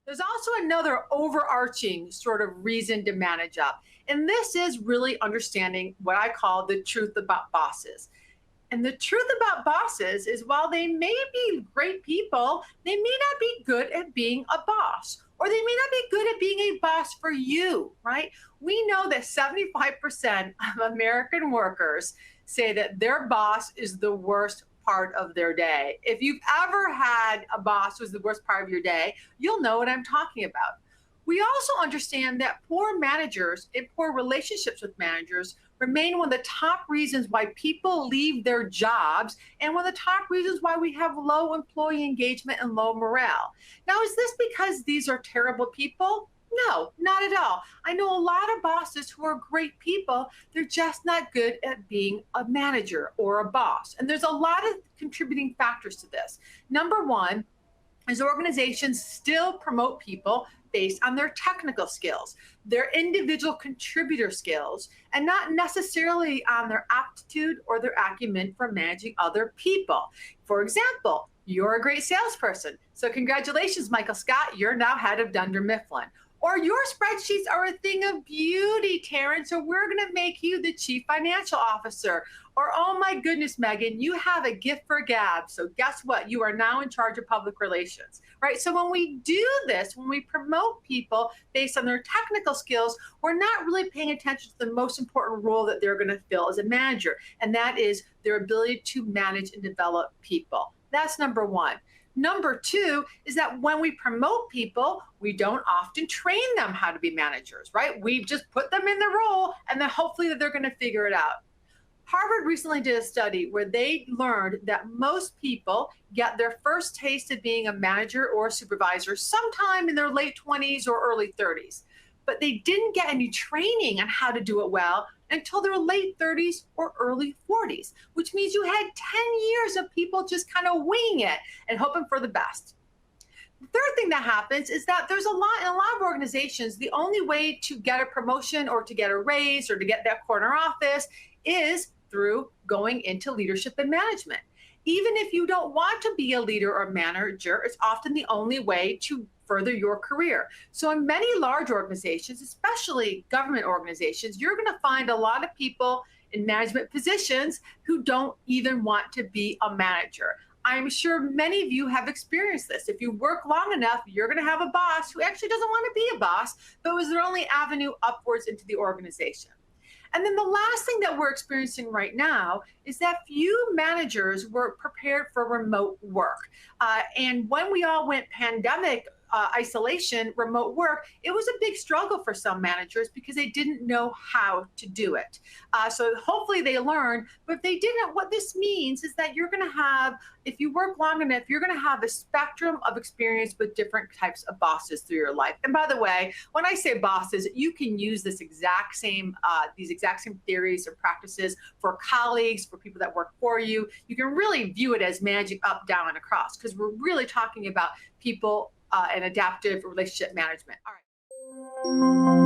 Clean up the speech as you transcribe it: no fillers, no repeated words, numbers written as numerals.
There's also another overarching sort of reason to manage up. And this is really understanding what I call the truth about bosses. And the truth about bosses is while they may be great people, they may not be good at being a boss, or they may not be good at being a boss for you, right? We know that 75% of American workers say that their boss is the worst part of their day. If you've ever had a boss who's the worst part of your day, you'll know what I'm talking about. We also understand that poor managers and poor relationships with managers remain one of the top reasons why people leave their jobs and one of the top reasons why we have low employee engagement and low morale. Now, is this because these are terrible people? No, not at all. I know a lot of bosses who are great people. They're just not good at being a manager or a boss. And there's a lot of contributing factors to this. Number one, is organizations still promote people based on their technical skills, their individual contributor skills, and not necessarily on their aptitude or their acumen for managing other people. For example, you're a great salesperson. So congratulations, Michael Scott, you're now head of Dunder Mifflin. Or your spreadsheets are a thing of beauty, Taryn, so we're going to make you the chief financial officer. Or, oh my goodness, Megan, you have a gift for gab. So guess what? You are now in charge of public relations, right? So when we do this, when we promote people based on their technical skills, we're not really paying attention to the most important role that they're going to fill as a manager, and that is their ability to manage and develop people. That's number one. Number two is that when we promote people, we don't often train them how to be managers, right? We just put them in the role and then hopefully that they're going to figure it out. Harvard recently did a study where they learned that most people get their first taste of being a manager or a supervisor sometime in their late 20s or early 30s. But they didn't get any training on how to do it well until their late 30s or early 40s, which means you had 10 years of people just kind of winging it and hoping for the best. The third thing that happens is that there's in a lot of organizations, the only way to get a promotion or to get a raise or to get that corner office is through going into leadership and management. Even if you don't want to be a leader or manager, it's often the only way to further your career. So in many large organizations, especially government organizations, you're going to find a lot of people in management positions who don't even want to be a manager. I'm sure many of you have experienced this. If you work long enough, you're going to have a boss who actually doesn't want to be a boss, but was their only avenue upwards into the organization. And then the last thing that we're experiencing right now is that few managers were prepared for remote work. And when we all went pandemic isolation, remote work, it was a big struggle for some managers because they didn't know how to do it. So hopefully they learned, but if they didn't, what this means is that you're going to have, if you work long enough, you're going to have a spectrum of experience with different types of bosses through your life. And by the way, when I say bosses, you can use these exact same theories or practices for colleagues, for people that work for you. You can really view it as managing up, down, and across, because we're really talking about people and adaptive relationship management. All right.